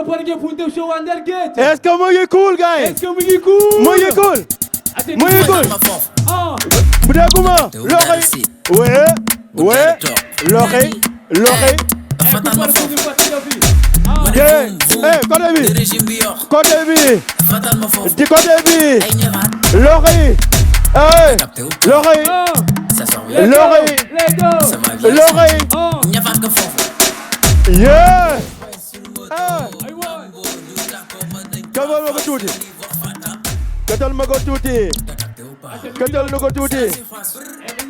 que pare ngeen pour def show Under Gate? Est-ce que mu ngi cool gars yi? Est-ce que mu ngi cool? mu ngi cool. mu ngi cool. bu dégguma loxo yi. ouais loxo yi. côté bi. côté bi. di côté bi. loxo yi. loxo yi. loxo yi. yeah. kamal ma ko tuuti. katal ma ko tuuti. katal na ko tuuti.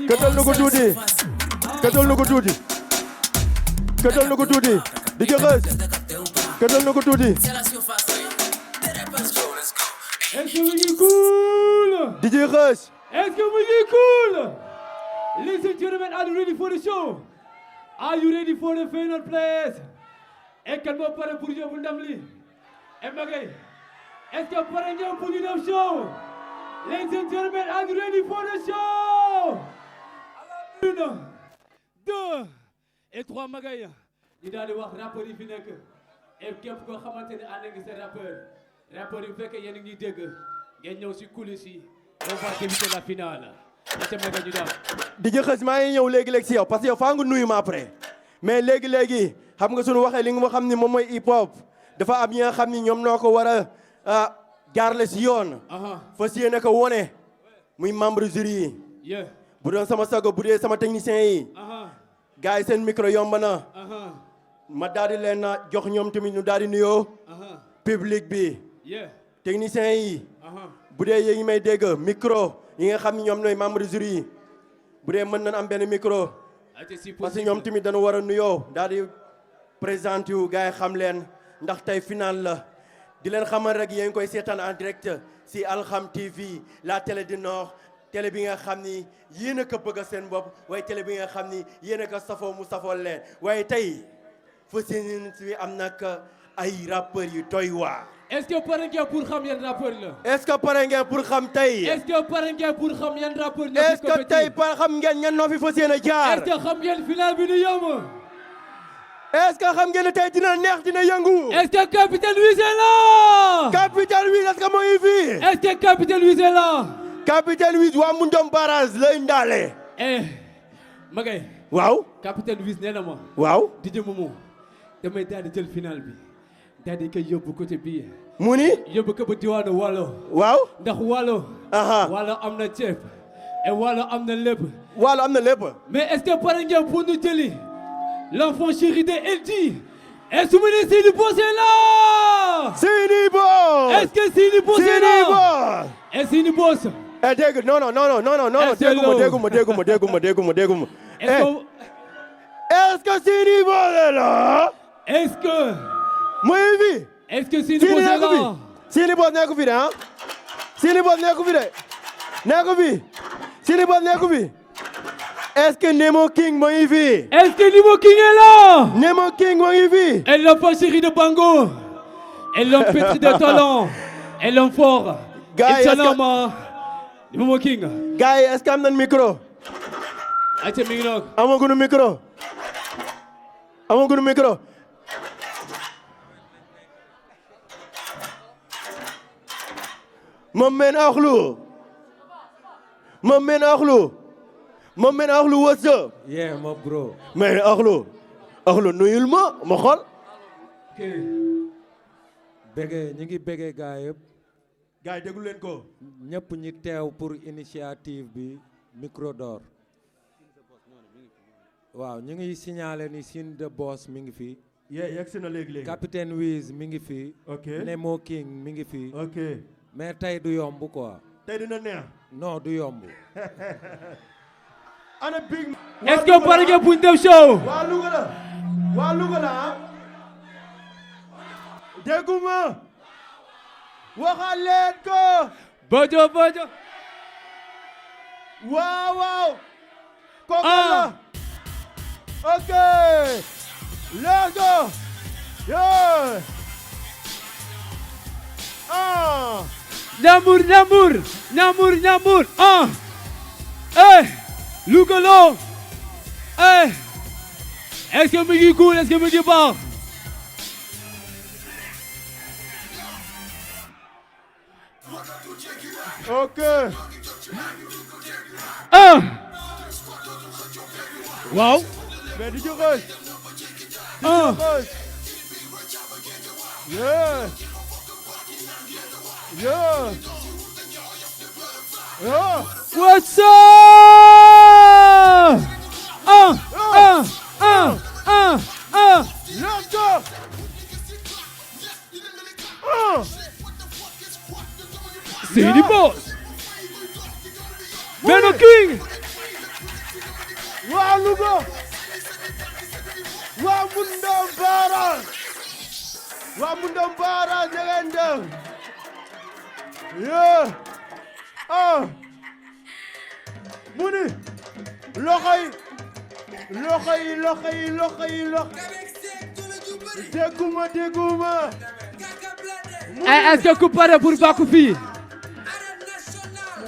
katal na ko tuuti. katal na ko tuuti. katal na ko tuuti. di jëxës. katal na ko tuuti. Est-ce que mu ngi cool? di jëxës. Est-ce que mu ngi cool? Ladies and gentlemen, are you ready for the show? Are you ready for the final place? Et kan moo pare pour yóbbu ndam li? Et Magay, est-ce que pare ngeen pour ñu def show? Ladies and gentlemen, are you ready for the show? 1, 2 et 3 Magay. ñu daal di wax rappeur yi fi nekk. Et képp koo xamante ne ànd nga sa rappeur yi fekk yéen a ngi dégg ngeen ñëw si coulisses yi. On va débuter la finale. di jëxës maa ngi ñëw léegi-léegi si yow parce que yow faa nga nuyu ma après mais léegi-léegi xam nga suñu waxee li nga xam ni moom mooy hip hop dafa am ñi nga xam ni ñoom noo ko war a jaarale si yoon. fas yéene ko wone muy membre jury yi. bu doon sama sago bu dee sama technicien yi. gars yi seen micro yomb na. ma daal di leen jox ñoom tamit ñu daal di nuyoo. public bi. technicien yi. bu dee yéen ngi may dégg micro. yi nga xam ni ñoom ñooy membre jury yi bu dee mën nañ am benn micro parce que ñoom tamit dañu war a nuyoo daal di présenté wu gars yi xam leen ndax tey final la di leen xamal rek yéen koy seetaan en direct si Al.Xam TV la télé du Nord télé bi nga xam ni yéen a ko bëgg seen bopp waaye télé bi nga xam ni yéen a ko safoo mu safoo leen waaye tey fa seen si am nag ay rappeurs yu doy waar. Est-ce que pare ngeen pour xam yan rappeur la? Est-ce que pare ngeen pour xam tey? Est-ce que pare ngeen pour xam yan rappeur la? Est-ce que tey pare xam ngeen ñan noo fi fas yéene jaar? Est-ce que xam ngeen final bi du yomb? Est-ce que xam ngeen ne tey dina neex dina yëngu? Est-ce que Capitaine Louis est là? Capitaine Louis est-ce que moo ngi fi? Est-ce que Capitaine Louis est là? Capitaine Louis waa Mundom Barrage la indaale. Magay. waaw. Capitaine Louis nee na ma. waaw. DJ Momo damay daal di jël final bi daal di koy yóbbu côté bii. mu ni. yóbbu ko ba diwaanu Waalo. waaw. ndax Waalo. Waalo am na ceeb. et Waalo am na lépp. Waalo am na lépp. mais est-ce que pare ngeen pour ñu jëli l'enfant chéri de LG. est-ce que Sini Bo c'est là? Sini Bo. Est-ce que Sini Bo c'est là? et Sini Bo. dégg non dégguma. Est-ce que Sini Bo c'est là? Est-ce que. muy fi. Est-ce que Sini Bo c'est là? Sini Bo nekku fi de ah. Sini Bo nekku fi de. nekku fi. Sini Bo nekku fi. Est-ce que Nemo King moo ngi fi? Est-ce que Nemo King est là? Nemo King moo ngi fi. Et l'enfant chéri de Bango. Et l'homme pétri de talent. Et l'homme fort. Gars yi Nemo King. Gars yi est-ce que am nañ micro? ayca mi ngi noonu. amaguñu micro. Moom men Al.Xam what's up? Yeah, my bro. Men Al.Xam nuyul ma xool. ñu ngi bëggee gaa yëpp. gaa yi déglu leen ko. ñëpp ñi teew pour initiative bi micro d'or. waaw ñu ngi signaler ni Sine the Boss mi ngi fi. yegg si na léegi. Capitaine Wiz mi ngi fi. ok Nemo King mi ngi fi. ok mais tey du yomb quoi. tey dina neex. non du yomb. ana big. est-ce que pare ngeen pour def show. waa Louga la ah. dégguma. waxal leen ko. Bojo. waaw. kooku la. ok. let's go. yeah. Ñambur. Louga lo. est-ce que mi ngi cool est-ce que mi ngi baax. ok. waaw. mais di joxe. Yeah. Yeah. Yeah. What's up? Let's go. C'est du boss. Benno King. Waa Louga. Waa Mundam Baara. Waa Mundam Baara ngeen def. Yeah. Muni. Loxo yi. Dégguma. Est-ce que ku pare pour bàkku fii?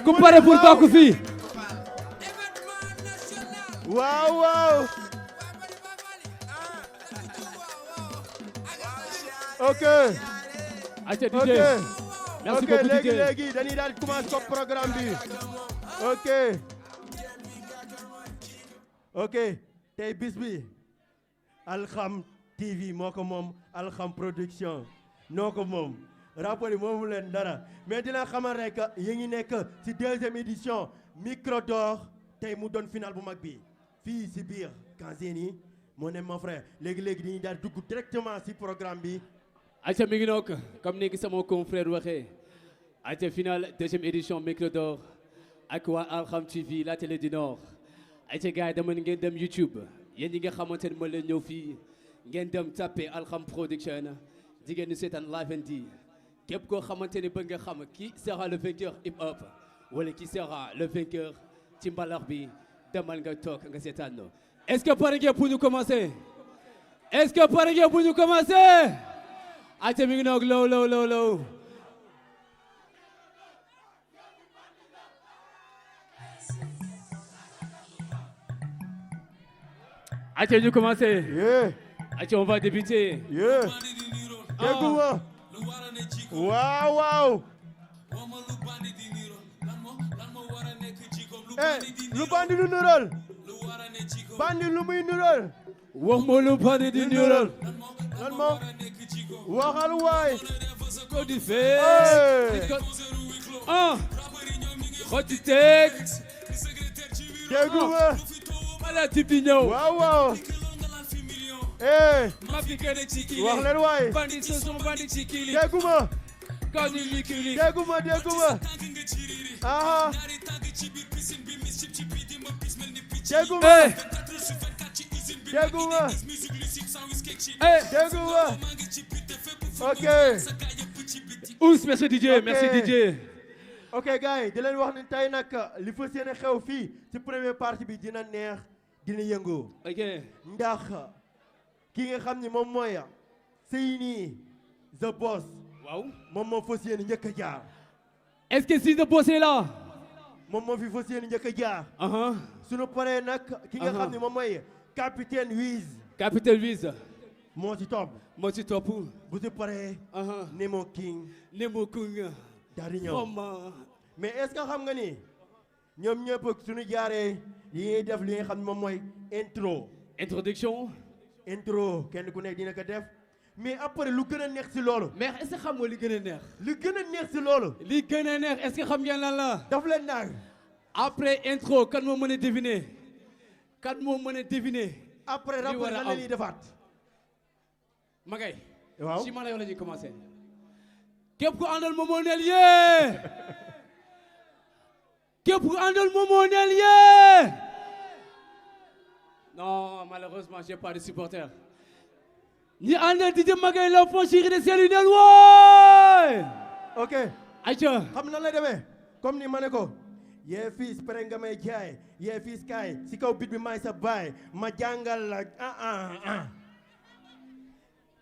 Ku pare pour bàkku fii? Waaw. Ok. Acha DJ. Merci beaucoup DJ. léegi dañuy daal commencer ko programme bi. Ok. Tey bis bi Al.Xam TV moo ko moom Al.Xam production noo ko moom rapport yi moomu leen dara mais dina xamal rek yi ngi nekk ci deuxième édition micro d'or tey mu doon final bu mag bi fii ci biir Kanzeni moo ne mon frère léegi dañuy daal dugg directement ci programme bi. Acha mi ngi noog comme ni sama confrère waxee acha final deuxième édition micro d'or ak waa Al.Xam TV la télé du Nord. Acha gars yi dama ngeen dem YouTube yéen ñi nga xamante ne moo leen ñëw fii ngeen dem tapé Al.Xam production di ngeen ñu seetaan live and di képp koo xamante ne bëgg nga xam qui sera le vainqueur hip hop wala qui sera le vainqueur ci mbalax bi demal nga toog nga seetaan no. Est-ce que pare ngeen pour ñu commencer? Acha mi ngi noog low. Acha ñu commencer. Yeah. Acha on va débuter. Yeah. Dégguma. Waaw. Lu bandi lu nural. Bandi lu muy nural. Wax ma lu bandi di nural. Lan moom. Waxal waay. Ko di fee. Xoti teg. Dégguma. Wala tip di ñëw. Waaw. Ma fi kene ci kili. Wax leen waay. Bandi soson bandi ci kili. Dégguma. Kaw ni likili. Dégguma. Aha. Dégguma. Ok. Ous, merci DJ, merci DJ. Ok gars yi di leen wax ni tey nag li fas yéene xew fii ci première partie bi dina neex dina yëngu. Ok. Ndax ki nga xam ni moom mooy Seyni the boss. Waaw. moom moo fas yéene njëkk a jaar. Est-ce que si the boss est là? moom moo fi fas yéene njëkk a jaar. suñu paree nag ki nga xam ni moom mooy capitaine Wiz. Capitaine Wiz. moo ci topp. bu ci paree. Nemo King. daal di ñëw mais est-ce que xam nga ni ñoom ñëpp suñu jaaree yi ñuy def li nga xam ne moom mooy introduction. kenn ku nekk dina ko def mais après lu gën a neex si loolu. mais est-ce que xam nga li gën a neex. li gën a neex si loolu. li gën a neex est-ce que xam ngeen lan la. daf leen naan. après intro kan moo mën a deviner. après rapport lan la ñuy defaat. Magay. waaw si ma la yow la ñuy commencer. képp ku àndal moom moo neel yee. Non, malheureusement, j'ai pas de supporters. Ni àndal DJ Magay l'enfant chéri de Saint Louisiens waay. ok. ayca. xam nan lay demee comme ni ma ne ko. yee fils pare nga may jaay yee fils kaay si kaw bit bi maay sa baay ma jàngal la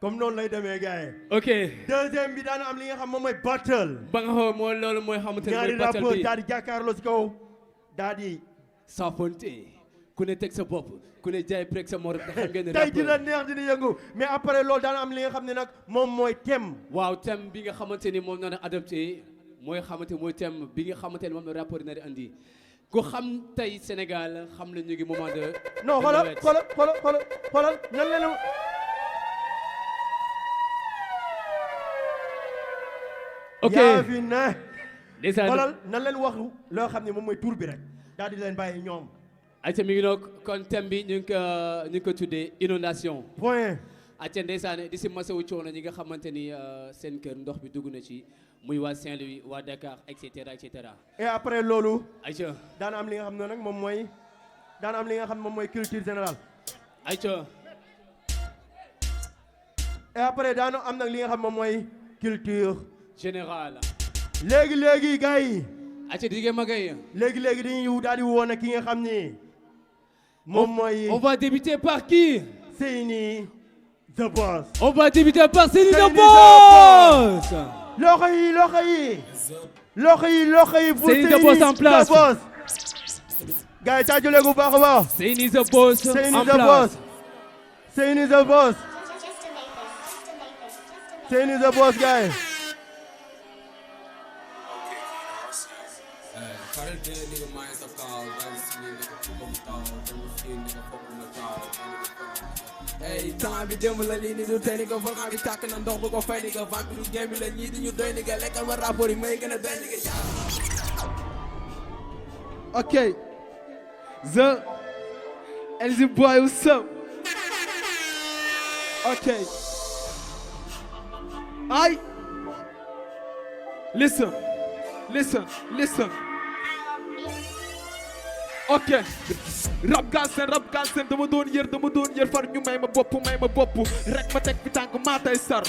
comme noonu lay demee gars yi. ok. deuxième bi daana am li nga xam moom mooy battle. ba nga xam mooy loolu mooy xamante ne mooy battle bi ñaari rappeurs daal di jàkkaarloo si kaw daal di. saafonte ku ne teg sa bopp ku ne jaay prek sa morom xam ngeen ne. tey dina neex dina yëngu mais après loolu daana am li nga xam ne nag moom mooy thème. waaw thème bi nga xamante ni moom noonu adopté mooy xamante mooy thème bi nga xamante ne moom la rapport na di andi ku xam tey Sénégal xam la ñu ngi moment de. non xoolal nan leen. ok yaa fi ne. ndeysaan xoolal nan leen wax loo xam ne moom mooy tur bi rek daal di leen bàyyi ñoom. ayca mi ngi noonu kon thème bi ñu ngi ko tuddee inondation. point. ayca ndeysaan di si masawu coono ñi nga xamante ni seen kër ndox bi dugg na ci muy waa Saint Louis waa Dakar et cetera et cetera. et après loolu. ayca daan am li nga xam ne nag moom mooy daan am li nga xam ne moom mooy culture générale. ayca. et après daan am nag li nga xam moom mooy culture générale. léegi gars yi. ayca digge magay. léegi dañuy daal di woo nag ki nga xam ni. moom mooy. on va débuter par qui? Saint the Boss. On va débuter par Saint the Boss. loxo yi. Saint the Boss en place. gars yi tàjjule bu baax a baax. Saint the Boss en place. Saint the Boss. Saint the Boss gars yi. Hey, temps bi démb la lii ni du tey ni ko volcan bi tàkk na ndox bu ko fay ni ko vampire game bi la ñii di ñu doy ni ko lekkal ma rapport yi may gën a doy ni ko Okay, the LZ boy, what's up? Okay, listen. Okay, rap galsen dama doon yër far ñu may ma bopp rek ma teg fi tànk maa tay sar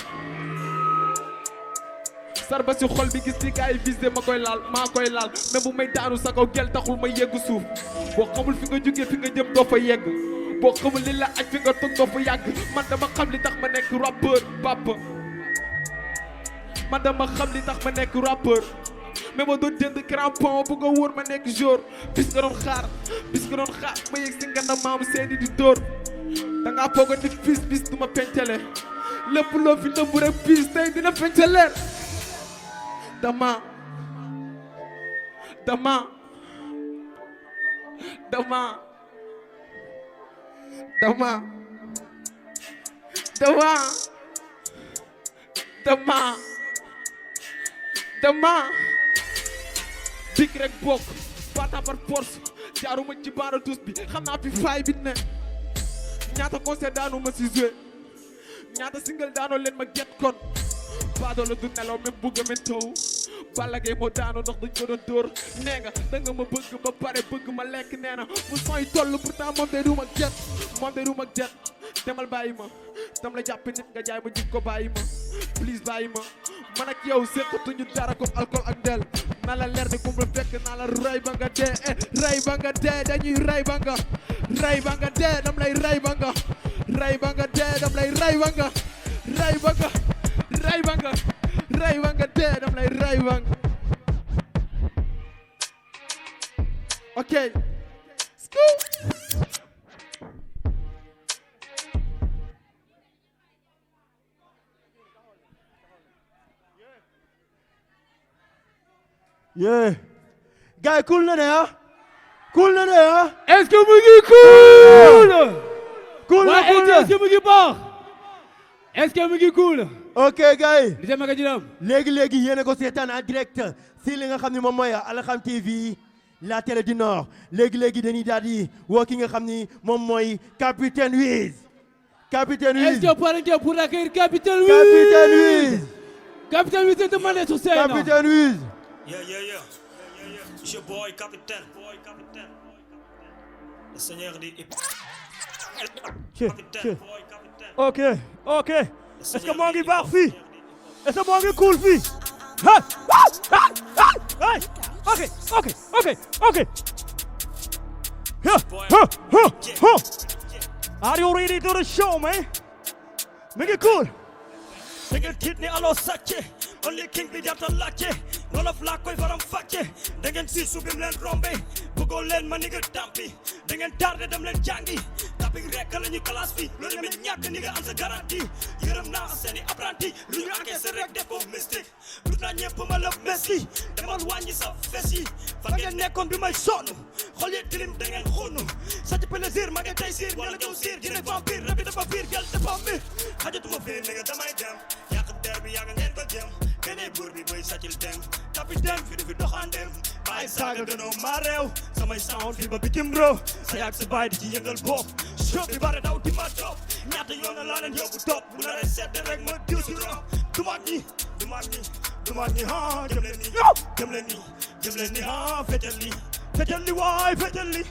ba si xol bi gis ni gars yi visé maa koy laal même bu may daanu sa kaw gel taxul ma yegg suuf boo xamul fi nga jógee fi nga jëm doo fa yegg boo xamul li la aj fi nga toog doo fa yàgg man dama xam li tax ma nekk rappeur papa mais ma doon jënd crampon bu nga wóor ma nekk jour bis nga doon xaar ma yegg si nga na maam seeni di dóor da ngaa foog ni bis du ma pencale lépp loo fi nëbbu rek bis tey dina pencale dama dik rek bokk bata par force jaaruma ci baara tous bi xam naa fi faay bi ne ñaata concert daanu ma si joué ñaata single daanoo leen ma get kon baadoo la du nelaw même bugg a taw Balla Gaye moo daanoo ndax dañ ko doon dóor nee nga da nga ma bëgg ba pare bëgg ma lekk nee na mu sooy toll pourtant moom day du ma jet demal bàyyi ma dam la jàpp nit nga jaay ma jik ko bàyyi ma please bàyyi ma man ak yow seqatuñu dara comme alcool ak del na la leer de kum la fekk na la ray ba nga dee dañuy ray ba nga dee dam lay ray ba nga dee dam lay ray ba nga dee dam lay ray ba nga okay yeah gars yi cool na de ah est-ce que mu ngi cool na est-ce que mu ngi baax est-ce que mu ngi cool ok gars yi li dem ak jinam léegi yéen a ko seetaan en direct si li nga xam ne moom mooy Al.Xam TV la télé du Nord léegi dañuy daal di woo ki nga xam ni moom mooy Capitaine Wiz est-ce que pare ngeen pour accueillir Capitaine Wiz est demandé sur scène Capitaine Wiz. Yeah. It's your boy, Capitaine. Le seigneur des Capitaine. Ok. Est-ce que moo ngi baax fii? Est-ce que moo ngi cool fii? Hey. Okay. Are you ready to the show, man? Make it cool. Nigga kidney allo sacce. Only king be jata lache. wolof laa koy faram fàcce da ngeen si subim leen rombe bëggoo leen ma ni nga tampi da ngeen tardé dem leen jàngi tapi rek la ñu classe fi loolu mi ñàkk ni nga am sa garantie yërëm naa seeni apprenti lu ñu encaissé rek def ko mystique lu naa ñëpp ma la messi demal wàññi sa fes yi fa ngeen nekkoon bi may sonn xol yi tilim da ngeen xunnu sa ci plaisir ma ngay tey siir ñala jow siir dina vampire rab bi dafa biir gel dafa mbir xajatuma fii ni nga damay dem yàq der bi yàgg ngeen ko jëm keneen buur bi boy sàccil dem capitaine fi di fi doxandem bàyyi saaga gënoo maa réew samay sound fi ba bitim réew sa yàgg sa bàyyi di ci yëngal bopp show bi bare daw di ma topp ñaata yoon la laa leen yóbbu topp bu naree sedd rek ma diw si ro dumaat ñi ha jëm leen ni ha fetal li waay fetal li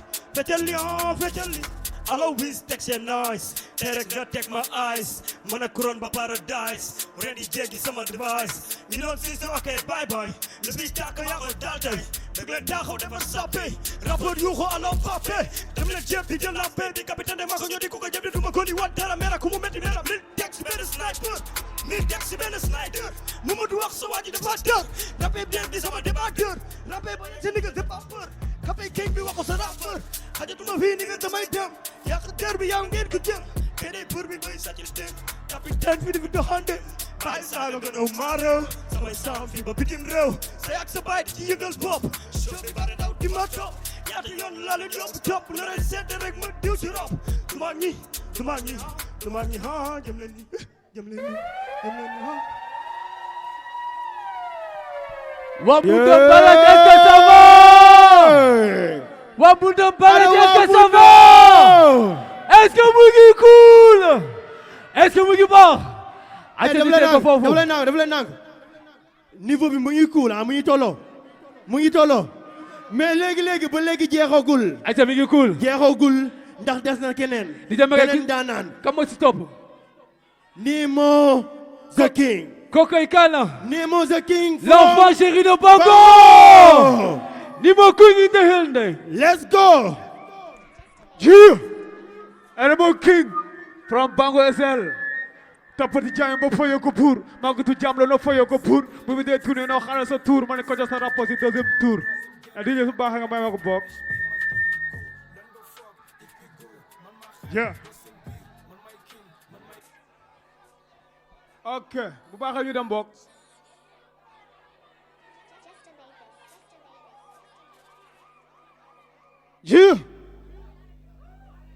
ha fetal li always text your noise Derek nga take my eyes man a couronne ba paradise ready jéggi sama device you don't see so okay bye bye le bis tàkk yaa ko daal tey dëgg leen taxaw dafa sappe rapport yu ko alors pape dem leen jéem di jël la paix di capitaine de ma ko ñoo di ku ko jëm di duma ko di wat dara mera ku mu metti mera li text benn sniper li text benn sniper mu mu du wax sa waa ji dafa dër rappé bien di sama débatteur rappé ba sa nigga c'est pas peur kapay king bi waxo sa rappeur xajatuma fii ni nga damay dem yàq der bi yow ngeen ko jëm keneen pour bi bay sàccil dem capitaine fi di fi doxande bàyyi saaga gënaw maa réew samay sound fii ba bitim réew sa yàgg sa bàyyi di ci yëngal bopp show bi bare daw di ma topp ñaata yoon laa leen yóbbu topp la leen seet rek ma diw ci rob dumaa ñi ha jëm leen ni ha Wabuda Balad est-ce que ça va? Wabuda Balad est-ce que ça va? Est-ce que mu ngi cool? Est-ce que mu ngi baax? daf leen nang niveau bi mu ngi cool mu ngi tolloo mais léegi ba léegi jeexagul. Aïcha mi ngi cool. jeexagul ndax des na keneen. keneen daanaan. Kan moo ci topp? Nemo the King. Kokoy Kana. Nemo the King. L'enfant chéri de Bango. Nemo King in the hill day. Let's go. Nemo King from Bango SL. Tapati jam bo foyo ko pour. Magutu jam lo no foyo ko pour. Bu mi de tourner no xala sa tour mané ko sa rapport ci deuxième tour. Di ñu su baax nga may ma ko bok. Yeah. Ok, bu baaxee ñu dem bokk.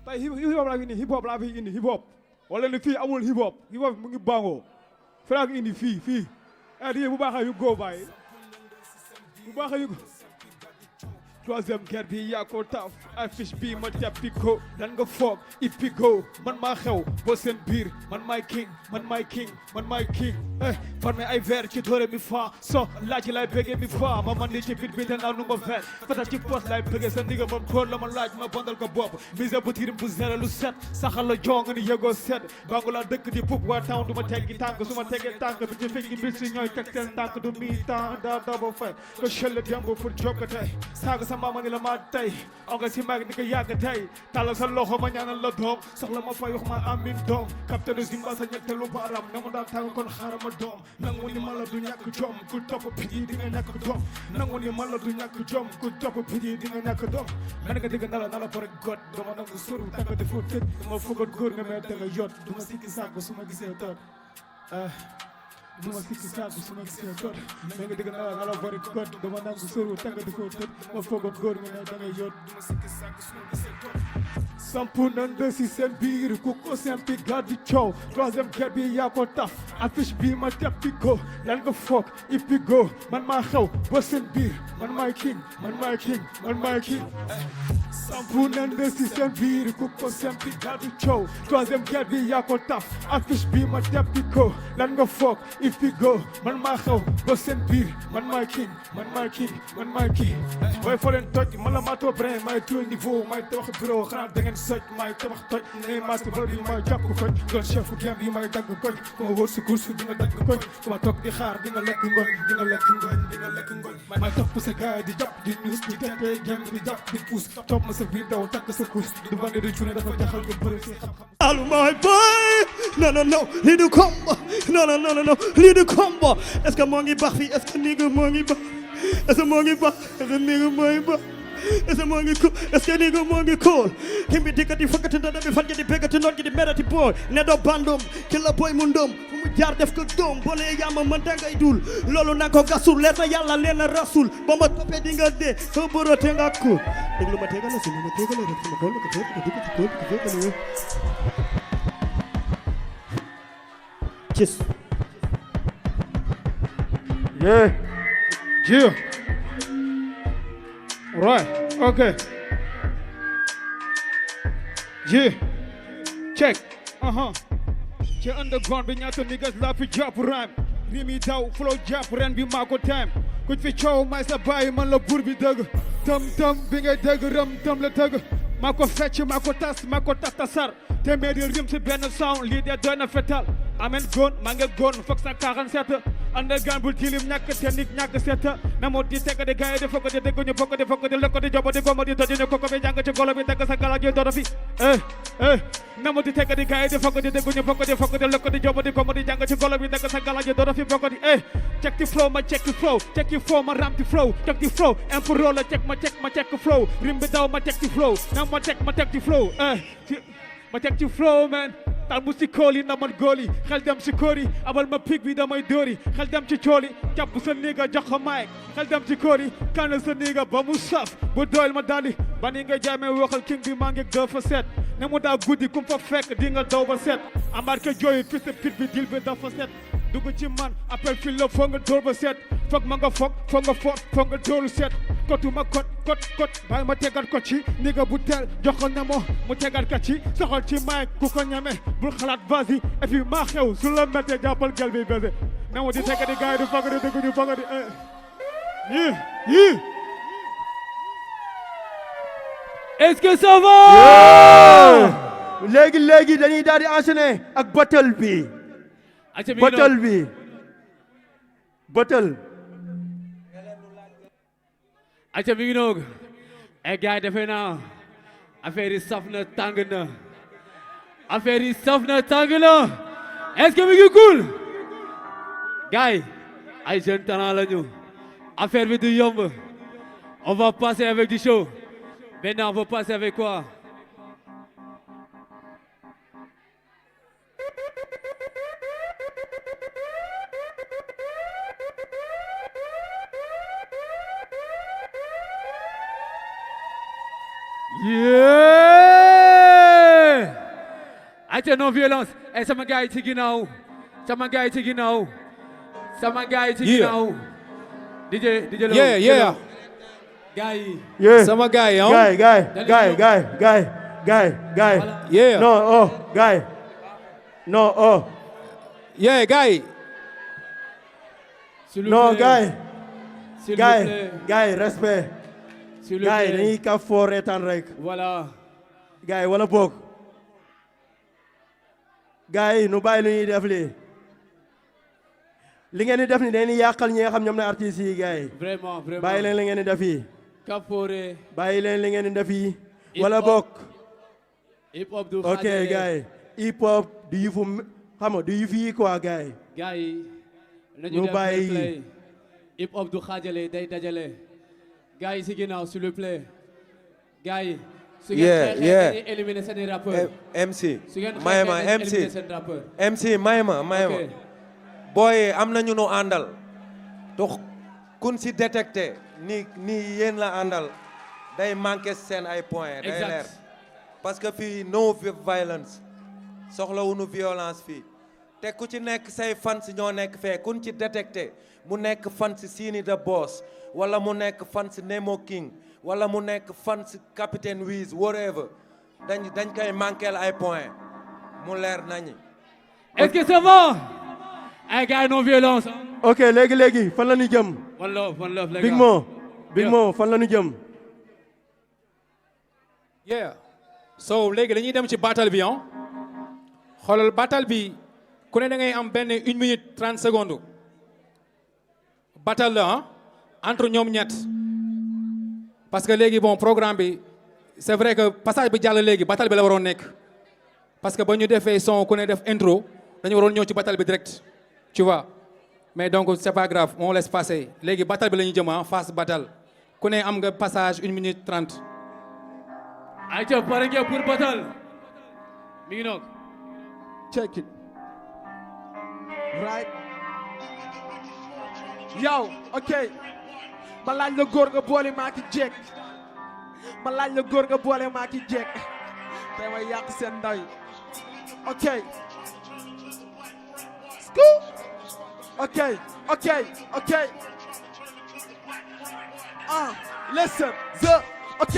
Tey hip hop laa fi indi hip hop wala ne fii amul hip hop mu ngi Bango fi laa ko indi fii di bu baaxee yu go bàyyi bu baaxee yu go. Troisième guerre bi yaa ko taf affiche bi ma jàppi ko dan nga foog ippi go man maa xew boo seen biir man maay king farme ay verre ci doore mi fa so laaj lay bëggee mi fa ma man li ci bit bi te naa nu ma ver fata ci poste lay bëggee sa ndiga moom góor la ma laaj ma bandal ko bopp mise bu tirim bu zere lu set saxal la jong ni yëgoo set Bango la dëkk di pub waa town du ma teggi tànk su ma teggee tànk bi ci fekki bis si ñooy teg seen tànk du mi temps da dabo fay ko chelle dembo pour jokkate saaga sa mama ni la ma tey onga si mag ni ko yàgg tey tàllal sa loxo ma ñaanal la doom soxla ma fay wax ma amin doom capitaine Zimba sa ñetteelu baaraam na mu daan tàng kon xaaral ma doom nangu ni mala du ñàkk jom ku topp pidi di nga ñàkk doom nangu ni mala du ñàkk jom ku topp pidi di nga ñàkk doom man nga dégg nala pare got dama nangu suru tànk defoo tëj dama fogat góor nga mais da nga yot du ma sikki sàkk su ma gisee toot du ma sikki sàkk su ma gisee toot man nga dégg nala pare got dama nangu suru tànk defoo tëj dama fogat góor nga mais da nga yot du ma sikki sàkk su ma gisee toot sampu nan de si seen biir ku ko sempi gàddu coow troisième guerre bi yaa ko taf affiche bi ma teppi ko lan nga foog ippi go man maa xew ba seen biir man maay king sampu nan de si seen biir ku ko sempi gàddu coow troisième guerre bi yaa ko taf affiche bi ma teppi ko lan nga foog ippi go man maa xew ba seen biir man maay king booy foo leen toj man la maa too brin maay tout niveau maay tabax bureau xanaa da ngeen soj maay tabax toj ngay maasti bal bi maay jàpp koj doon chef game bi maay dagg koj ku ma wóor si course di nga dagg koj ku ma toog di xaar di nga lekk ngoñ maay topp sa gaay di jàpp di nuus di tente game di jàpp di puus topp ma sa biir daw takk sa course du bande di cuune dafa jaxal nga bëri si xam-xam Alu my boy, no, he do come, no, lii di combo est-ce que moo ngi baax fii est-ce que nigga moo ngi baax est-ce que moo ngi baax est-ce que nigga moo ngi baax est-ce que moo ngi cool est-ce que nigga moo ngi cool himbi dikkati fokkati ndada bi fan gi di beggati noon gi di merati boy ne doo bandum ki la boy mu ndum fu mu jaar def ko doom boo nee yaa ma mën dangay dul loolu na ko gasul leer na yàlla leer na rasul ba ma toppee di nga dee soo bëroo te nga cool déglu ma tegal la si ma tegal la rek sama xool ko fekk ko dikkati cool ko fekk ko Cheers. Yeah. Yeah. Right. Okay. Yeah. Check. Ci underground bi ñaata niggas la fi jàpp rhyme. Rimi daw flow jàpp ren bi maa ko time. Ku fi coow may sa bàyyi man la buur bi dëgg. Tam bi ngay dëgg rëm tam la tëgg. Maa ko fecc maa ko tas maa ko tasar. Téeméeri rim si benn sound lii de doy na fetal. Amen gon maa ngi gon foog 147 underground bul tilim ñàkk technique ñàkk set na moo di teg di gaay di fokk di dégg ñu bokk di fokk di lekk di jobo di gomo di tëj ñu koko bi jàng ci golo bi teg sa gala ji dodo fi na moo di teg di gaay di fokk di dégg ñu bokk di fokk di lekk di jobo di gomo di jàng ci golo bi teg sa gala ji dodo fi bokk di check the flow ma check the flow check the flow ma ram the flow check the flow impro la check the flow rim bi daw ma check the flow na ma check the flow ma check the flow man tal mu si kooli na man góoli xel dem si kóori abal ma pig bi damay dóori xel dem ci cooli jàpp sa niga jox ko maay xel dem ci kóori kan sa niga ba mu saf bu doyal ma daldi ba ni nga jaamee waxal king bi maa ngi dafa set ne mu daa guddi kum fa fekk di nga daw ba set embarqué jooyu piste pit bi dil bi dafa set dugg ci man appel fil la foog nga dóor ba set foog ma nga foog nga foog nga dóoru set kotu ma kot bàyyi ma tegal ko ci niga bu teel jox ko ne mu tegal ka ci soxal ci maay ku ko ñeme bul xalaat vas-y et puis maa xew su la méttee jàppal gel bi bese ne mu di teg di gaay di foog di dëgg ñu foog di yii est-ce que ça va léegi dañuy daal di enchaîner ak battle bi battle acca mi ngi noog ay gars yi defe naa affaire yi saf na tàng na est-ce que mi ngi cool gars yi ay jeunes talent lañu affaire bi du yomb on va passer avec du show maintenant on va passer avec quoi Yeah! Acca non violence. Hey, sama gars yi ci ginnaaw. DJ Lo. Yeah. Gars yi. Yeah. Sama gars yi Guy. Yeah. No, guy. No, Yeah, gars yi. S'il vous no, plaît. guy, respect. S'il vous Guy, plaît. dañuy ka foo reetaan rek. Voilà. Guy, wala boog. Guy, nu bàyyi lu ñuy def lii. Li ngeen di def ni dañuy yàqal ñi nga xam ñoom na artistes yi guy. Vraiment. Bàyyi leen li ngeen di def yi. Kapoore. Bàyyi leen li ngeen di def yi. Wala boog. Hip hop du Ok, xaajale. guy. Hip hop du yëfu xam nga du yëfu yi quoi guy. Gars yi. nañu ñu def bàyyi. fair play. Hip hop du xaajale day dajale. Gars yi si ginnaaw s'il vous plaît. Gars yi. su ngeen xeexee dañuy éliminer seen rappeur. MC su ngeen may xeexee ma dañuy MC éliminer seen rappeur. MC may ma Ok. booy am na ñu nu àndal te kun si détecté ni yéen la àndal day manqué seen ay points day Exact. leer parce que fii no violence soxlawuñu violence fii te ku ci nekk say fans ñoo nekk fee kun ci détecté mu nekk fans Sini the Boss wala mu nekk fans Nemo King wala mu nekk fans Capitaine Wiz whatever dañ koy manqué ay points mu leer nañi. Est-ce que ça va? Ay gars yi non violence. Ok, léegi fan la ñu jëm. One love les Big gars. Mo fan la ñu jëm. Yeah. So léegi dañuy dem ci battle bi xoolal battle bi ku ne da ngay am benn 1 minute 30 secondes battle la entre ñoom ñett parce que léegi bon programme bi c'est vrai que passage bi jàll léegi battle bi la waroon nekk parce que ba ñu defee son ku ne def intro dañu waroon ñëw ci battle bi direct tu vois mais donc c'est pas grave on laisse passer léegi battle bi la ñuy jëm face battle ku ne am nga passage 1 minute 30. ayca pare ngeen pour battle mi ngi noonu. check it right yow ok ma laaj la góor nga boole maa ki jekk ma laaj la góor nga boole maa ki jekk tey ma yàq seen ndaw yi ok ok ok ok listen ok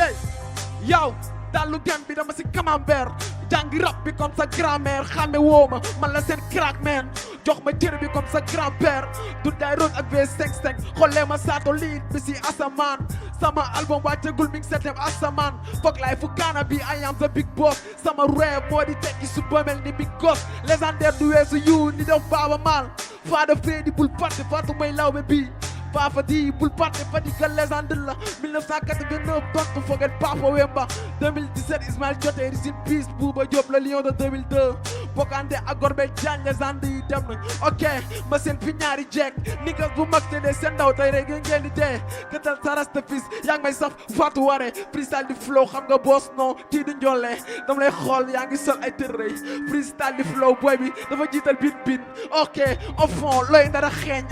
yow dalu gem bi dama si camembert jàngi rap bi comme sa grand-mère xame woo ma man la seen crack man jox ma cër bi comme sa grand-père du day root ak V55 xoolee ma saato liit bi si asamaan sama album wàccagul mi ngi septième asamaan foog laay fu kaana bi I am the big boss sama rap moo di tekki su bomel ni big boss légendaire du weesu yu ni def Baaba Maal Fada Freddy bul fàtte Fatou may lawbe bi Papa di bul fàtte Fadiga légende la 1989 tontu foget Papa Wemba 2017 Ismaël Joté Ricin Peace Bouba Diop le lion de 2002 Bokande ak Gorbel Diagne légende yi dem nañ ok ma seen fi ñaari jekk niggas bu mag te de seen ndaw tey rek ngeen di dee këtal sa rasta fils yaa ngi may saf Fatou Waré freestyle di flow xam nga boss non kii di njolle dama lay xool yaa ngi sol ay tërëy freestyle di flow boy bi dafa jiital bit ok au fond looy ndara xeeñ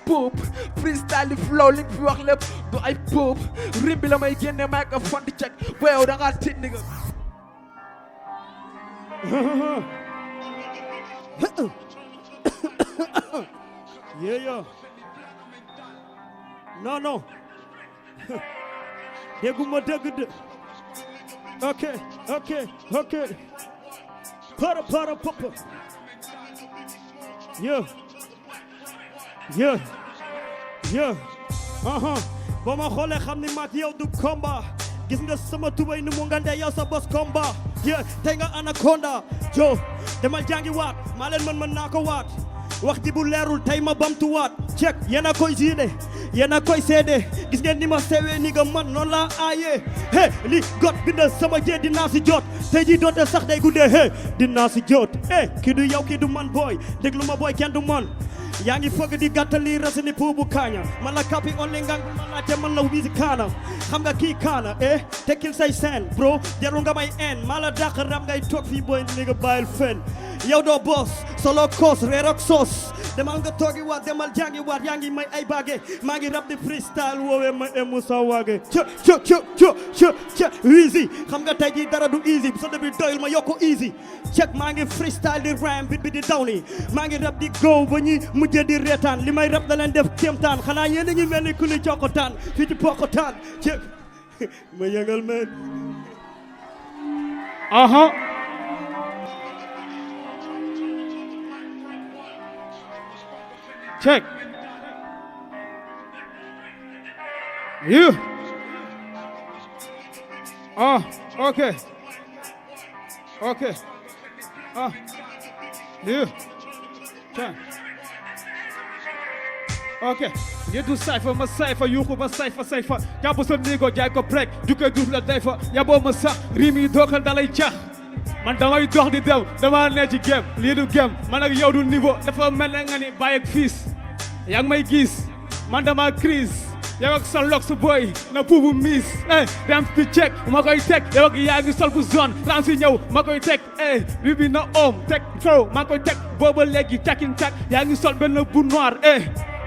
poop freestyle di flow li fi wax lépp du ay poop rim bi la may génne microphone di check boyow da ngaa tiit nigga yeah non dégguma dëgg de ok para papa yeah ba ma xoolee xam ni maak yow du combat gis nga sama tubay ni mu ngande yow sa bos combat yeah tey nga anaconda jo demal jàngi waat maa leen mën naa ko waat wax ji bu leerul tey ma bamtu waat check yéen a koy jiide yéen a koy seede gis ngeen ni ma sewee ni nga man noonu laa aaye he li got bindal sama jee dinaa si jot tey ji doote sax day guddee he dinaa si jot kii du yow kii du man booy déglu ma booy kenn du man yaa ngi fëgg di gàttali rasini puubu kaaña man la kapi only ngang man laajte man la wiisi kaana xam nga kii kaana tekkil say seen bro jarul nga may en maa la dàq ram ngay toog fii booy ni nga bàyyil fen yow doo boss solo koos reer ak soos demal nga toogi waat demal jàngi waat yaa ngi may ay baage maa ngi rap di freestyle woowee ma emu sa waage ca easy xam nga tey ji dara du easy so debi doyul ma yokku easy check maa ngi freestyle di rhyme bit bi di daw ni maa ngi rap di go ba ñi mujjee di reetaan li may rap da leen def kéemtaan xanaa yéen a ngi mel ni ku li cokkotaan fii ci pokkotaan check ma yëngal men check you okay you check ok ngeen du sayfa ma sayfa yuuxu ma sayfa jàpp sa néego jaay ko prek du koy duuf la day fa yaboo ma sax rim yi dookal dalay cax man damay dox di dem dama ne ci gem lii du gem man ak yow du niveau dafa mel ne nga ni bàyyi ak fiis yaa ngi may gis man dama crise yow ak sa lox su boy na puubu miis dem di check ma koy teg yow ak yaa ngi sol bu zone trans yi ñëw ma koy teg bi bi na om teg flow ma koy teg booba léegi takin tak yaa ngi sol benn bu noir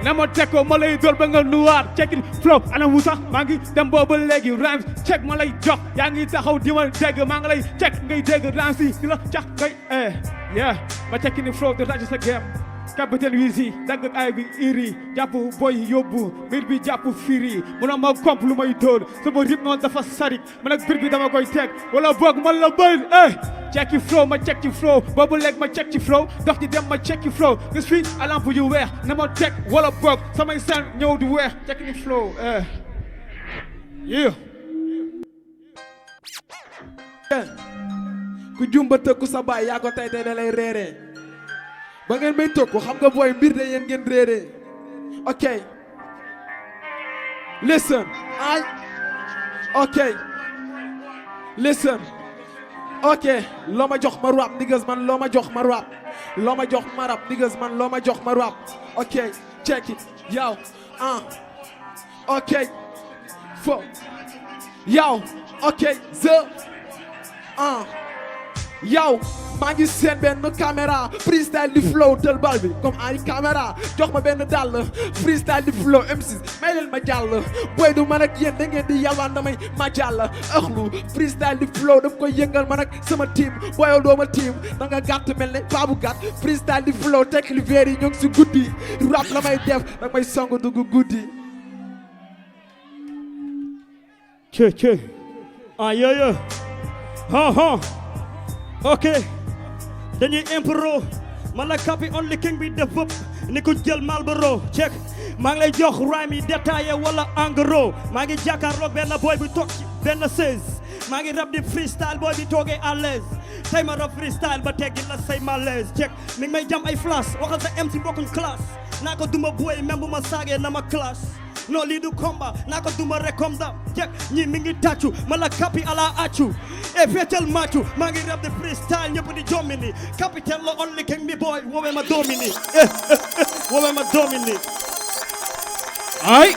na ma teg ko ma lay dóor ba nga noir checkin flow ana mu sax maa ngi dem booba léegi rhymes check ma lay jox yaa ngi taxaw di ma dégg maa ngi lay check ngay dégg rhymes yi di la cax ngay yeah ma checkin flow de rajo sa game capitaine wisi dagg ay bi iri jàpp boy yóbbu mbir bi jàpp firi mu na ma komp lu may dóor sama rythme noonu dafa sarik man ak bir bi dama koy teg wala boog man la bëri check ci flow ma check ci flow boobu léegi ma check ci flow dox di dem ma check ci flow gis fii a lamp yu weex na ma teg wala boog samay san ñëw di weex check ci flow yeah ku jumba tëkku sa baay yaa ko tey da lay reeree ba ngeen may tokku xam nga booy mbir de yéen ngeen réeree ok listen ok listen ok loo ma jox ma rap niggas man loo ma jox ma rap loo ma jox ma rap niggas man loo ma jox ma rap ok check it yow ok fo yow ok yow maa ngi seen benn caméra freestyle di flow tël bal bi comme ay caméra jox ma benn dàll freestyle di flow M6 may leen ma jàll boy du man ak yéen da ngeen di yalwaan damay ma jàll ëxlu freestyle di flow daf koy yëngal man ak sama team boyoo dooma team da nga gàtt mel ne baabu gàtt freestyle di flow tekk li veer yi ñoo ngi si guddi rap la may def da may song dugg guddi che yeah ok dañuy impro man la copy only king bi def bëpp ni ko jël Marlboro check maa ngi lay jox rhyme yi détaillé wala en gros maa ngi jàkkaarloog benn boy bi toog ci benn 16 maa ngi rap di freestyle boy bi toogee à l'aise tey ma rap freestyle ba teggi la say malaise check mi ngi may jam ay flash waxal sa MC bokkuñ classe naa ko duma boy même bu ma saagee na ma classe non lii du combat naa ko duma rek comme da check ñi mi ngi tàccu ma la kapi ala accu e feetal maccu maa ngi rap de freestyle ñëpp di jomini capitaine la only king mi boy woowee ma domini woowee ma domini ay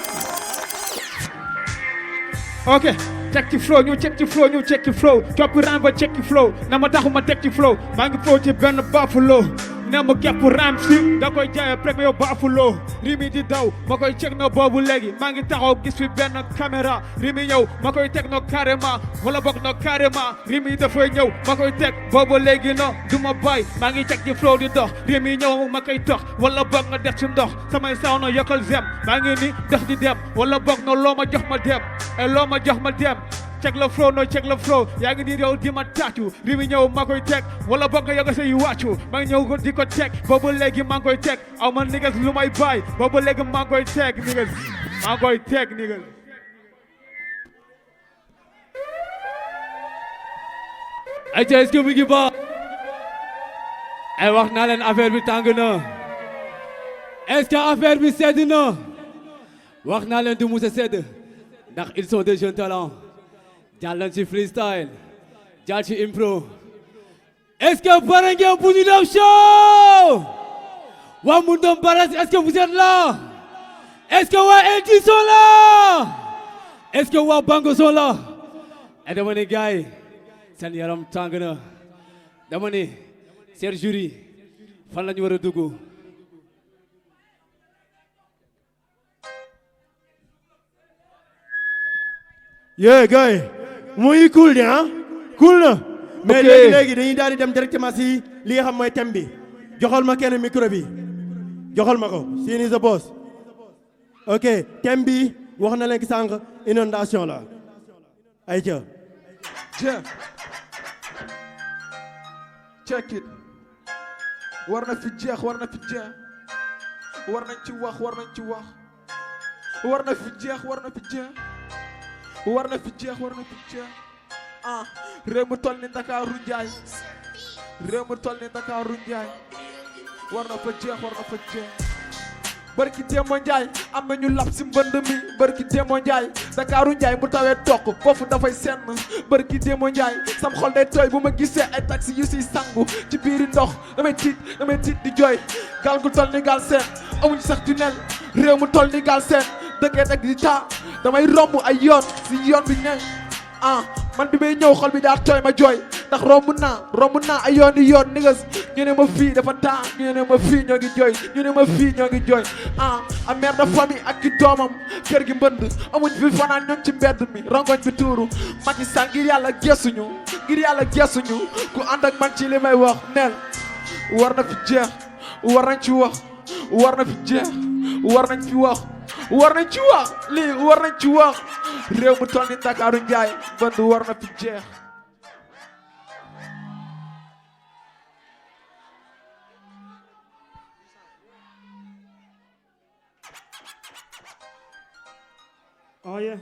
ok check ci flow ñu check ci flow ñu check ci flow coppi ram ba check ci flow na ma taxu ma teg ci flow maa ngi flow ci benn buffalo ne ma képp ram si da koy jaay après yow buffalo rimi di daw ma koy check na boobu léegi maa ngi taxaw gis fi benn caméra rimi ñëw ma koy teg no carrément wala bokk no carrément rimi dafay ñëw ma koy teg boobu léegi no du ma bay maa ngi check ci flow di dox rimi ñëw ma koy tox wala bokk nga def ci ndox samay saw no yokkal zem maa ngi ni dox di dem wala bokk no loo ma jox ma dem e loo ma jox ma dem check la flow no check la flow yaa ngi di réew di ma tàccu rimi ñëw ma koy teg wala bokk nga yoga say wàccu maa ngi ñëw di ko teg boobu léegi maa ngi koy teg aw ma niggas lu may bay boobu léegi maa ngi koy teg niggas maa ngi koy teg niggas ay ca est-ce que mu ngi ba ay wax naa leen affaire bi tàng na est-ce que affaire bi sedd na wax naa leen du musa sedd ndax ils sont des jeunes talents jàll nañ ci freestyle jàll ci impro est-ce que pare ngeen pour ñu def show waa Mundum Baras est-ce que vous êtes là est-ce que waa LG sont là est-ce que waa Bango sont là et dama ne gars yi seen yaram tàng na dama ne cher jury fan la ñu war a dugg yee gars muy cool de ah cool na mais léegi dañuy daal di dem directement si li nga xam mooy thème bi joxal ma kenn micro bi joxal ma ko Sini the boss ok thème bi wax na leen ki sànq inondation la ay ca check it war na fi jeex war na fi jeex war nañ ci wax war nañ ci wax war na fi jeex war na fi jeex war na fi jeex war na fi jeex réew mu toll ni Ndakaaru Njaay réew mu toll ni Ndakaaru Njaay war na fa jeex war na fa jeex barki Demba Njaay am nañu lap si mbënd mi barki Demba Njaay Ndakaaru Njaay bu tawee toq foofu dafay senn barki Demba Njaay sam xol day tooy bu ma gisee ay taxi yu siy sangu ci biiri ndox damay tiit di jooy gaal gu toll ni gaal seen amuñ sax tunnel réew mu toll ni gaal seen dëkkee dag di taa damay romb ay yoon si yoon bi ne man bi may ñëw xol bi daa tooy ma jooy ndax romb naa ay yoon di yoon niggas ñu ne ma fii dafa taa ñu ne ma fii ñoo ngi jooy ñu ne ma fii ñoo ngi jooy a mère de famille ak ki doomam kër gi mbënd amuñ fi fanaan ñoom ci mbedd mi rongoñ bi tuuru Macky Sall ngir yàlla gesuñu ku ànd ak man ci li may wax neel war na fi jeex war nañ ci wax war na fi jeex war nañ fi wax war nañ ci wax lii war nañ ci wax réew mu toll ni Ndakaaru Njaay mbënd war na fi jeex oh yeah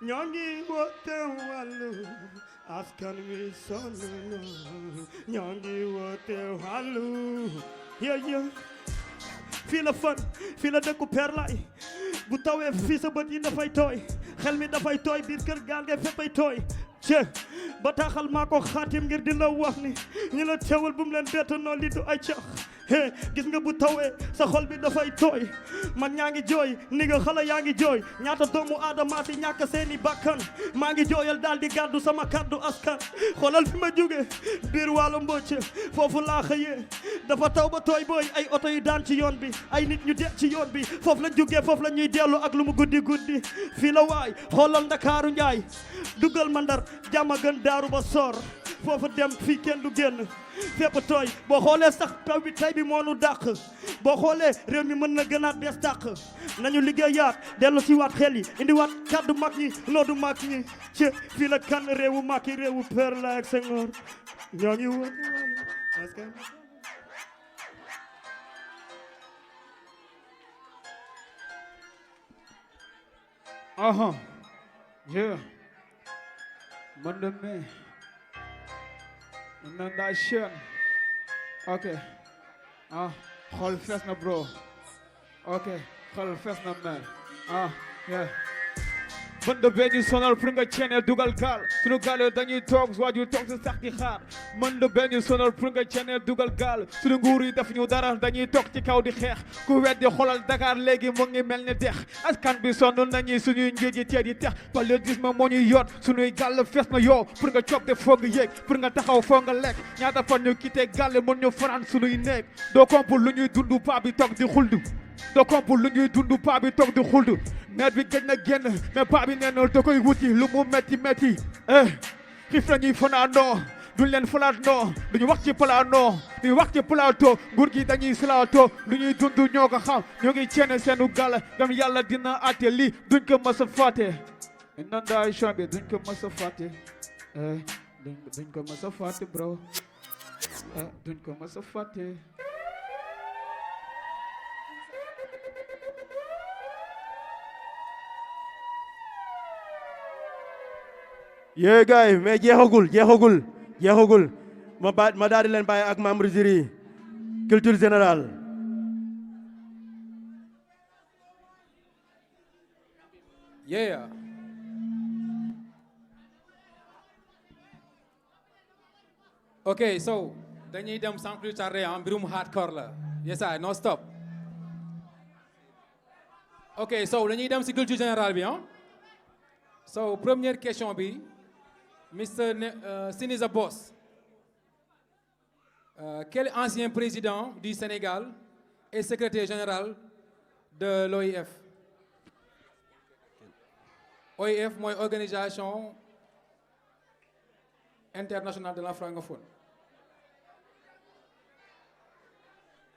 ñoo ngi woote wàllu askan wi sonn na ñoo ngi woote wàllu fii la fan fii la dëkku Perlay bu tawee fii sa bët yi dafay tooy xel mi dafay tooy biir kër gaal ngay féppay tooy cë bataaxal maa ko xaatim ngir di la wax ni ñi la teewal bu mu leen bett noo lii du ay cax hey gis nga bu tawee sa xol bi dafay tooy mag ñaa ngi jooy ni nga xale yaa ngi jooy ñaata doomu aadama si ñàkk seeni bakkan maa ngi jooyal daal di gàddu sama kàddu askan xoolal fi ma jóge biir wàllu mbocc foofu laa xëyee dafa taw ba tooy booy ay oto yu daan ci yoon bi ay nit ñu dee ci yoon bi foofu la jógee foofu la ñuy dellu ak lu mu guddi guddi fii la waay xoolal ndakaaru njaay duggal ma ndar jàmm gën daaru ba soor foofu dem fii kenn du génn fépp tooy boo xoolee sax taw bi tey bi moo nu dàq boo xoolee réew mi mën na gënaat bees dàq nañu liggéeyaat dellu si waat xel yi indi waat kàddu mag ñi noodu mag ñi ci fii la kan réewu mag yi réewu Père la ak Senghor ñoo ngi wër yeah man de me nan daa chaîne ok xool fees na bro ok xool fees na man yeah bën de bee ñu sonal pour nga ceene dugal gaal sunu gaal yoo dañuy toog waaju toog si sax di xaar mën de bee ñu sonal pour nga ceene dugal gaal sunu nguur yi def ñu dara dañuy toog ci kaw di xeex ku weddi xoolal Dakar léegi mu ngi mel ni dex askan bi sonn nañuy suñuy njiit yi teet yi tex paludisme moo ñuy yoot suñuy gàll fees na yoo pour nga coog de foo nga yéeg pour nga taxaw foo nga lekk ñaata fan ñu quitté gàll mën ñu fanaan suñuy néeg doo komp lu ñuy dund paa bi toog di xuldu doo komp lu ñuy dund paa bi toog di xuldu maire bi gëj na génn mais paa bi nee na da koy wuti lu mu metti metti xiif la ñuy fanaanoo duñ leen falaat noo duñu wax ci plateau duñu wax ci plateau nguur gi dañuy salaato lu ñuy dund ñoo ko xam ñoo ngi ceene seenu gàll gam yàlla dina àtte lii duñ ko mës a fàtte inondation bi duñ ko mës a fàtte duñ ko mës a fàtte bro duñ ko mës a fàtte yee gars yi mais jeexagul ma daal di leen bàyyi ak membre jury culture générale yeah ok so dañuy dem sans plus tarder mbirum hardcore la yes I no stop ok so dañuy dem si culture générale bi so première question bi Mr. Sinisa Boss quel ancien président du Sénégal est secrétaire général de l'OIF OIF mooy organisation internationale de la francophone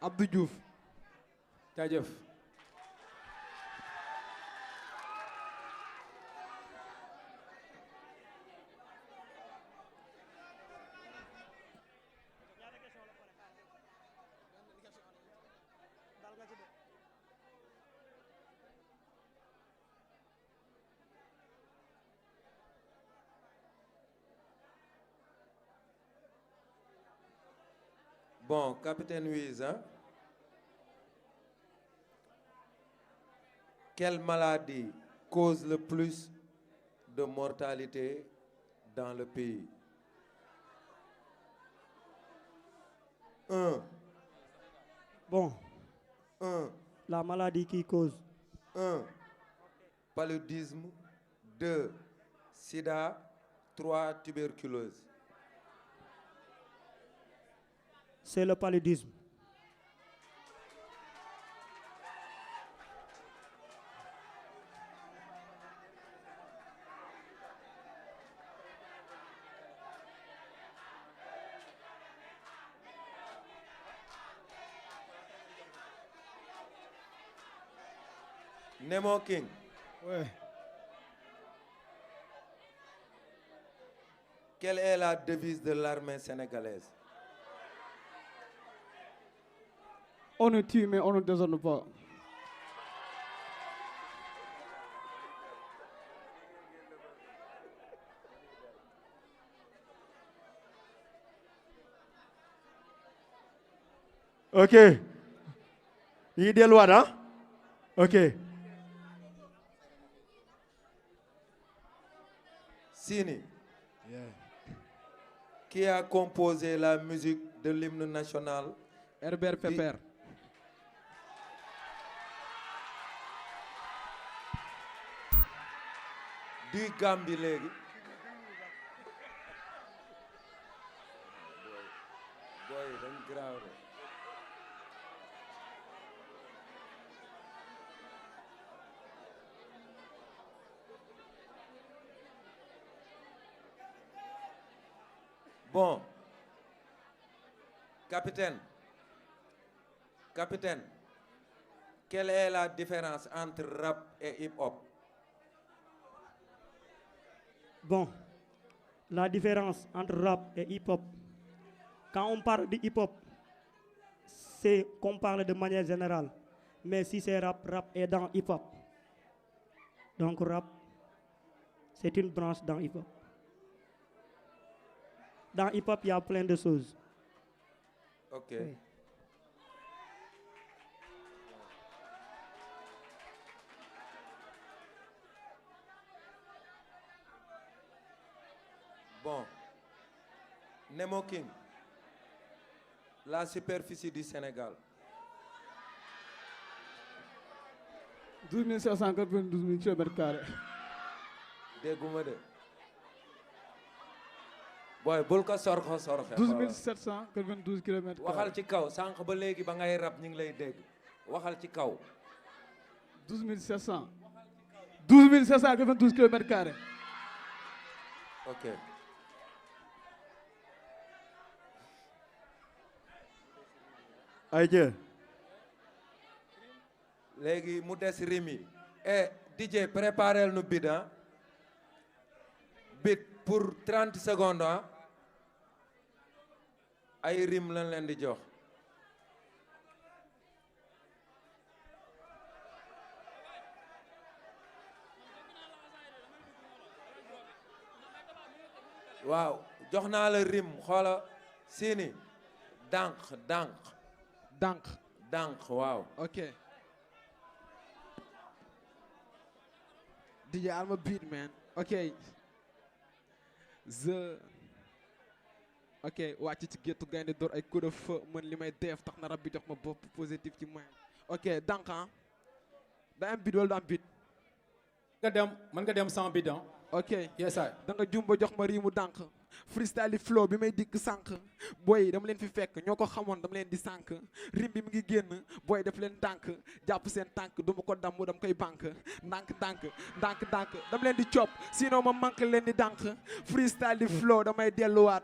Abdou Diouf jaajëf Bon, capitaine Wiz, quelle maladie cause le plus de mortalité dans le pays? 1. Bon. 1. La maladie qui cause. 1. Paludisme. 2. Sida. 3. Tuberculose. C'est le paludisme. Nemo King. ouais Quelle est la devise de l'armée sénégalaise? on nous tue mais on ne désarme pas ok yi delluwaat ok Sini. Qui a composé la musique de l'hymne national? Herbert Pepper. Du Gambie léegi. Boy dañ graaw de. Bon. Capitaine, quelle est la différence entre rap et hip-hop? Bon, la différence entre rap et hip-hop, quand on parle de hip-hop, c'est qu'on parle de manière générale. Mais si c'est rap, rap est dans hip-hop. Donc rap, c'est une branche dans hip-hop. Dans hip-hop, il y a plein de choses. Ok. Oui. Bon. Nemo King. La superficie du Sénégal. 12 792 km². dégguma de. Boy bul ko sorxe. 12 792 km². waxal ci kaw sànq ba léegi ba ngay rap ñu ngi lay dégg. waxal ci kaw. 12 792 km². Ok. ayca. léegi mu des rimi. DJ préparel nu bit ah. Bit pour 30 secondes ah. ay rim lañ leen di jox. waaw jox naa la rim xoola Sini dànq waaw. Okay. DJ, I'm a beat man. Okay. Ok wàcc ci géttu gaynde door ay coup de feu mën li may def tax na rab bi jox ma bopp positif ci moyen. Ok donc da am beat wala da am beat. mën nga dem sans bidon. Ok. Yes sir. da nga jumba jox ma riimu dànq. freestyle flow bi may dikk sànq. booy dama leen fi fekk ñoo ko xamoon dama leen di sànq. rim bi mi ngi génn booy def leen tànk jàpp seen tànk du ma ko damm dama koy bank ndànk dama leen di cop sinon ma manque leen di dànq. freestyle flow damay delluwaat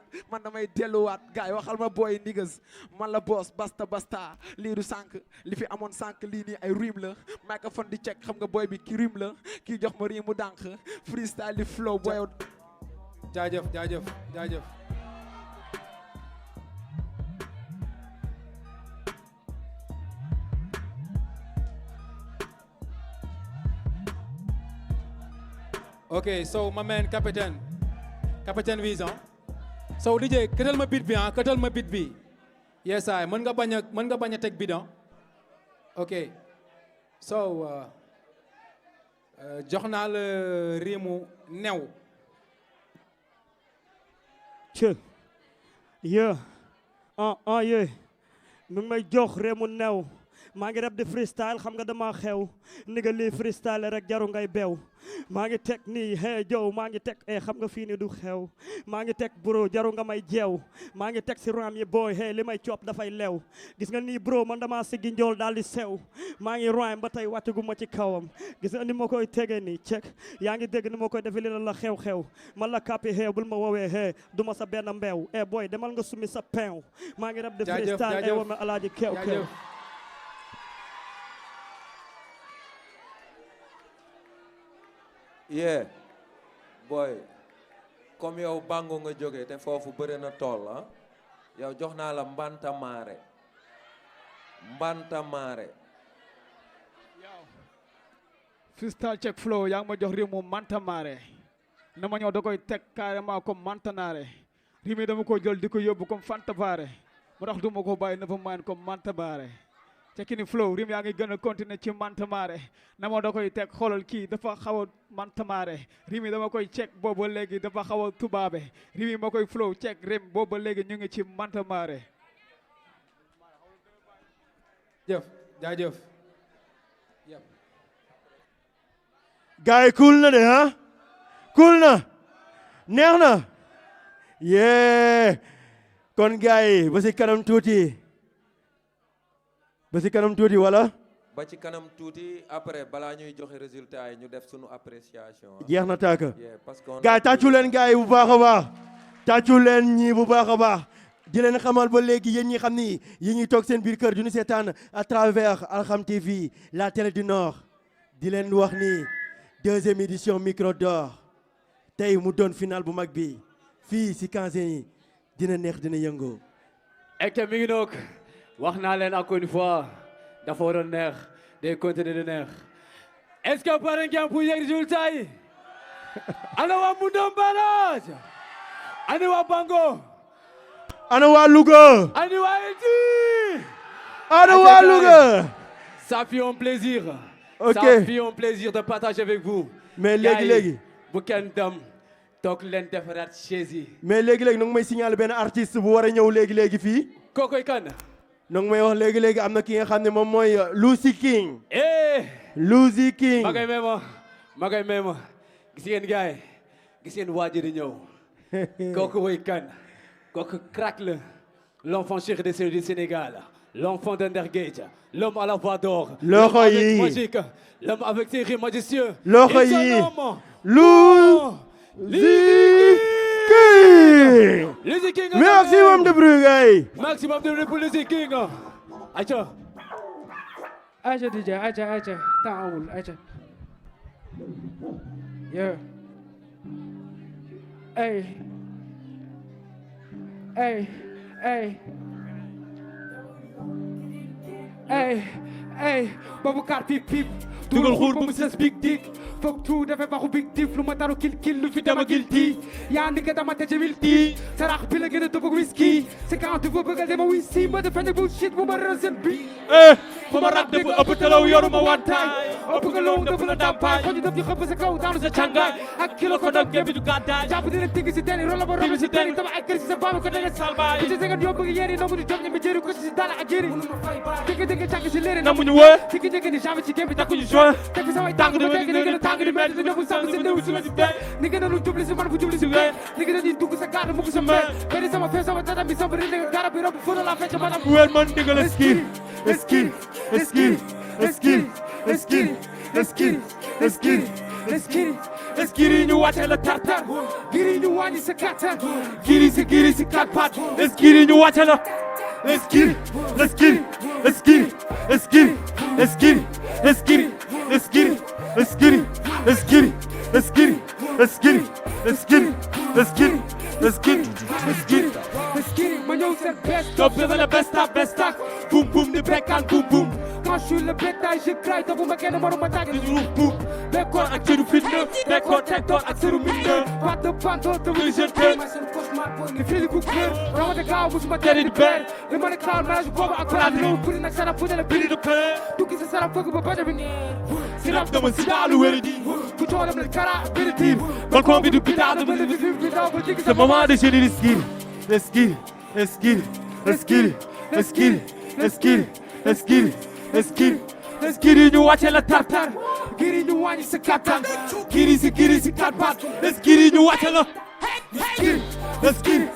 gars yi waxal ma booy niggas man la boss basta lii du sànq li fi amoon sànq lii nii ay rim la microphone di check xam nga booy bi ki rim la kii jox ma rimu dànq freestyle flow booy. jaajëf. Okay, so my man Captain Vision. So DJ, këtal ma beat bi. Yes I mën nga bañ a teg bidon. Okay. So jox naa la rimu new. Yeah. Yeah. mi ngi may jox réemu new maa ngi rap di freestyle xam nga dama xew ni nga lii freestyle rek jaru ngay bew maa ngi teg nii hey jow maa ngi teg xam nga fii ni du xew maa ngi teg bro jaru nga may jeew maa ngi teg si ram yi boy hey li may coop dafay lew gis nga nii bro man dama siggi njool daal di sew maa ngi rhyme ba tey wàccagu ma ci kawam gis nga ni ma koy tege nii check yaa ngi dégg ni ma koy defe li la xew man la kappi hey bul ma woowee hey du ma sa benn mbeew boy demal nga sumi sa peew maa ngi rap di freestyle wa ma alaaji kew yeah boy comme yow bango nga jóge te foofu bëri na tool ah yow jox naa la mbantamaare yow freestyle check flow yaa ngi ma jox rimu mantamaare na ma ñëw da koy teg carrément comme mantanaare rimi dama ko jël di ko yóbbu comme fantabaare moo tax du ma ko bàyyi na fa maan comme mantabaare Cekini flow rim yaa ngi gën a continuer ci mantamaare na ma da koy teg xoolal kii dafa xaw a mantamaare rim yi dama koy cek booba léegi dafa xaw a tubaabe rim yi ma koy flow cek rim booba léegi ñu ngi ci mantamaare. jëf jaajëf. gars yi cool na de ah cool na neex na yee kon gars yi ba si kanam tuuti wala ba ci kanam tuuti après balaa ñuy joxe résultat yi ñu def sunu appréciation. jeex na tàkk parce que gars yi tàccu leen gars yi bu baax a baax tàccu leen ñii bu baax a baax di leen xamal ba léegi yéen ñi xam ni yi ñuy toog seen biir kër du ñu seetaan à travers Al.Xam TV la télé du Nord di leen wax ni deuxième édition micro d'or tey mu doon final bu mag bi fii si Kanzé yi dina neex dina yëngoo. ek mi ngi noog wax naa leen encore une fois dafa waroon neex day continuer de neex est-ce que pare ngeen pour yegg résultat yi ana waa Mundom Barrage ana waa Bango ana waa Louga ana waa Eti ana waa Louga ça fait un plaisir ok ça fait un plaisir de partager avec vous mais léegi bu kenn dem toog leen defaraat chaise yi mais léegi nu ngi may signaler benn artiste bu war a ñëw léegi fii kookoy kan nu ngi may wax léegi am na ki nga xam ne moom mooy Lucy King Lucy King ma ngay meema gis ngeen gaay gis ngeen waaji di ñëw kooku woy kan kooku crack la l'enfant chéri de du Sénégal l'enfant de Ndergate l'homme à la voix d'or loxo yi magique l'homme avec ses rimes majestueux loxo yi Lucy King maximum de bruit gars maximum de bruit pour Lucy King aca DJ aca taawul aca yeah hey boobu kaar pip dugal xuur ba mu sës big dik foog tu defee baxu big tif lu ma taru kil lu fi dama gil tii yaa ndike dama te jëmil tii sarax bi la gën a tëbëg whisky c'est quand tu veux bëggal dama wisi ma defe ne bullshit bu ma rësën bi fu ma rab dëpp ëpp talaw yoru ma wantaay ëpp nga low dëpp la dampaay xoju dëpp ñu xëpp sa kaw daanu sa càngaay ak kilo ko dog gebi du gàddaay jàpp dina tigg si teni rola ba rola si teni dama ay kër si sa baama ko dege salbaay ci segat yoo bëgg yéeri namu di jom ñi ma jëri ko si dala ak jëri dëgg càgg si léeri namuñu wër tigg jëgg ni jamais ci gem bi takkuñu join tekk samay tàng di fekk ni gën a tàng di metti di ñëw sàmm si néew si la si benn ni gën a lu jubli si man bu jubli si wéer ni gën a di dugg sa gaar mugg sa mbéy benn sama fee sama tata bi sama ri nga garab bi rob fóono la fecc manam wéer man diggal eskiri eskiri ñu wàcce la tartar giri ñu wàññi sa kattan giri si katpat eskiri ñu wàcce la eskiri ma ñëw seen best top de la besta boum boum ni brekkan boum boum quand je suis le bétail je craille te bu ma kenn mënu ma tàgg ñu boum bekkoor ak cëru fitna bekkoor tegtoor ak sëru minna pas de panto te muy jeté ni fili ku kër rawate gaaw musuma teri di beer li ma ne kaw mélange boobu ak palaat réew puri nag sarap fu ne la biri de peur tukki sa sarap fëgg ba baja bi si rap dama si daalu wéri di ku coolem la kara biri tiir balcon bi du bida dama le bi daw ba jigi sa moment de génie eskiri ñu wàcce la tartar giri ñu wàññi sa kattan giri si katpat eskiri ñu wàcce la eskiri